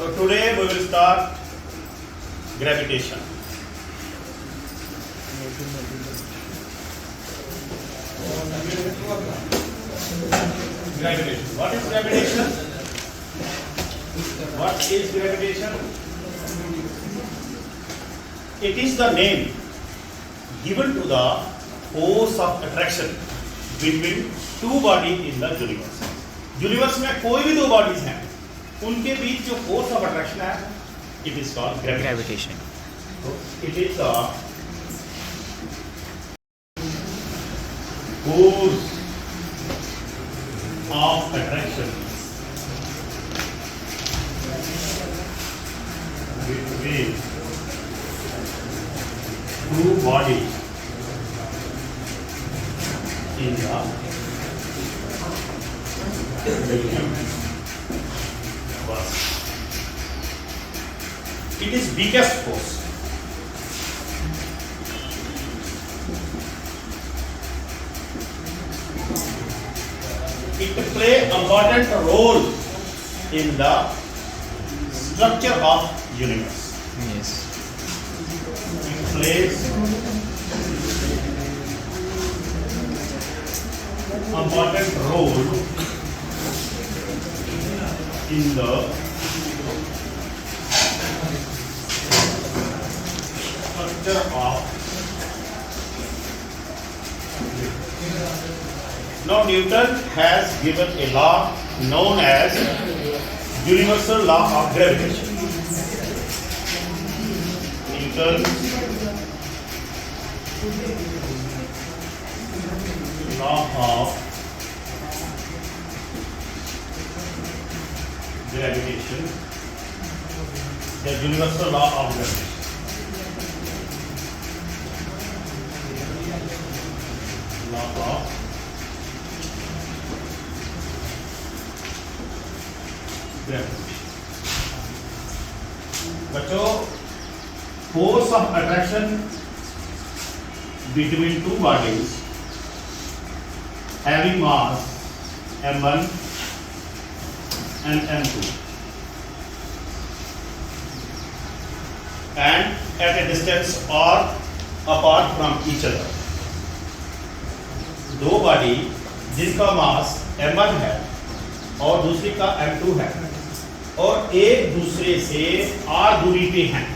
So today we will start gravitation. Gravitation. What is gravitation? What is gravitation? It is the name given to the force of attraction between two bodies in the universe. Universe में कोई भी दो bodies हैं, उनके बीच जो force of attraction है, it is called gravitation. It is the force of attraction between two bodies in the it is biggest force. It play important role in the structure of universe. Yes. It plays important role in the structure of. Now Newton has given a law known as universal law of gravitation. Newton's law of gravitation, the universal law of gravitation. Law of gravitation. बच्चों, force of attraction between two bodies having mass m1 and m2 and at a distance or apart from each other. दो body जिनका मास m1 है और दूसरी का m2 है और एक दूसरे से r दूरी पे हैं,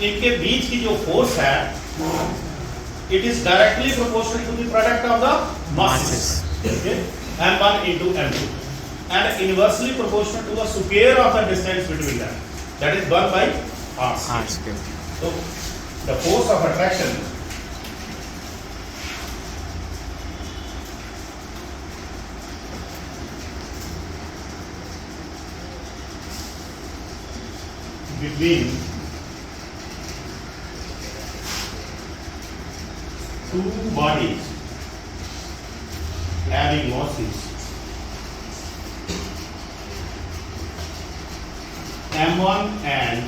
इनके बीच की जो फोर्स है, it is directly proportional to the product of the masses. Okay? m1 into m2 and inversely proportional to the square of the distance between them, that is 1 by r square. So the force of attraction between two bodies having masses m1 and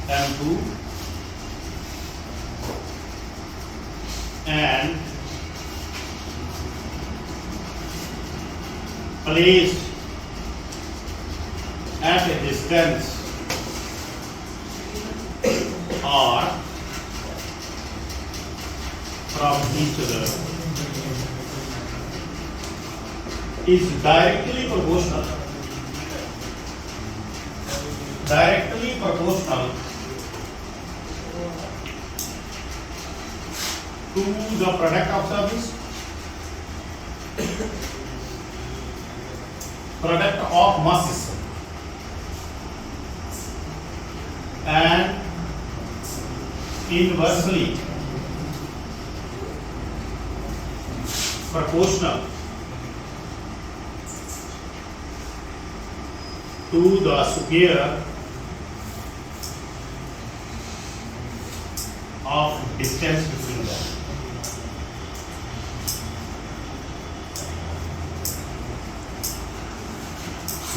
m2 and placed at a distance r from each other is directly proportional to the product of surface, product of masses, and inversely proportional to the square of distance between them.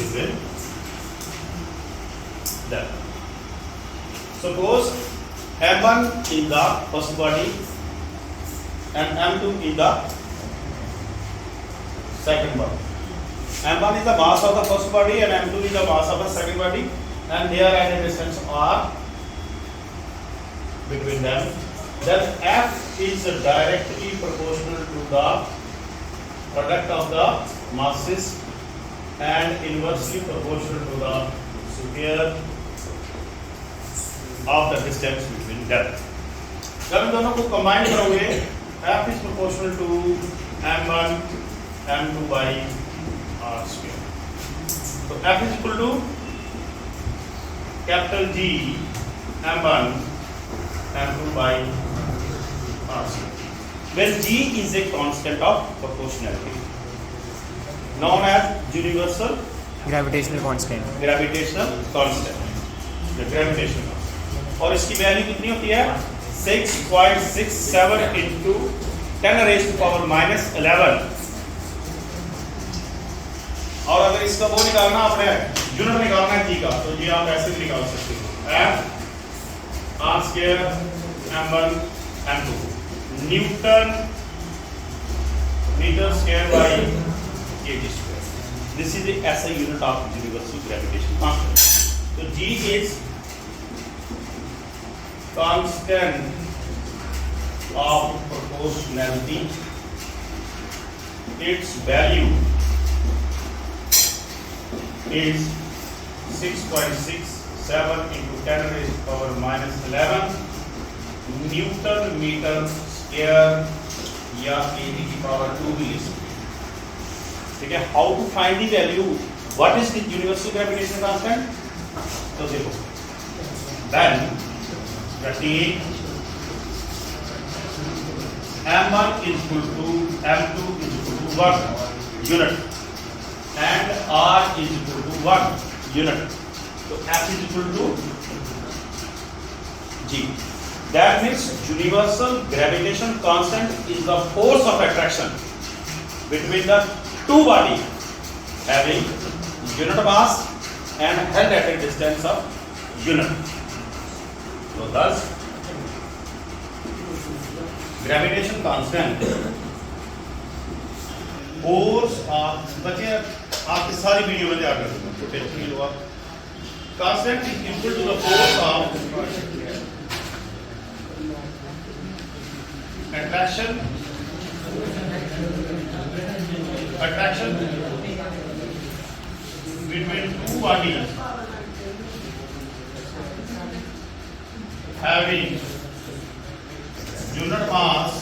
Is it? That. Suppose m1 in the first body and m2 in the second body. m1 is the mass of the first body and m2 is the mass of the second body, and they are at a distance r between them. Then F is directly proportional to the product of the masses and inversely proportional to the square of the distance between them. जब इन दोनों को combine करोगे, F is proportional to m1 m2 by r square. तो F is equal to capital G m1 m2 by r square. When G is a constant of proportionality, known as universal gravitational constant. gravitational constant, the gravitational constant. और इसकी value कितनी होती है? 6.67 into 10 raised to power minus 11. और अगर इसका वो निकालना आपने यूनिट निकालना है जी का, तो जी आप ऐसे भी निकाल सकते हो, F r square m1 m2 newton metre square by kg square. This is the SI unit of universal gravitation constant. So G is constant of proportionality. Its value is 6.67 into 10 raised to power minus 11 newton metre square या kg की power 2 भी ले सकते हैं. ठीक है. How to find the value, what is the universal gravitation constant? तो देखो, then take m1 is equal to m2 is equal to 1 unit and r is equal to 1 unit. So F is equal to G. That means universal gravitation constant is the force of attraction between the two bodies having unit mass and held at a distance of unit. So thus gravitation constant force of बच्चे आपकी सारी video में याद रखना, तो tension नहीं लो आप. Constant is equal to the force of attraction between two bodies having unit mass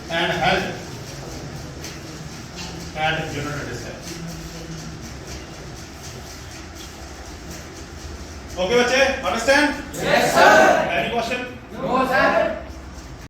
and held at unit distance. Okay, बच्चे, understand? Yes, sir.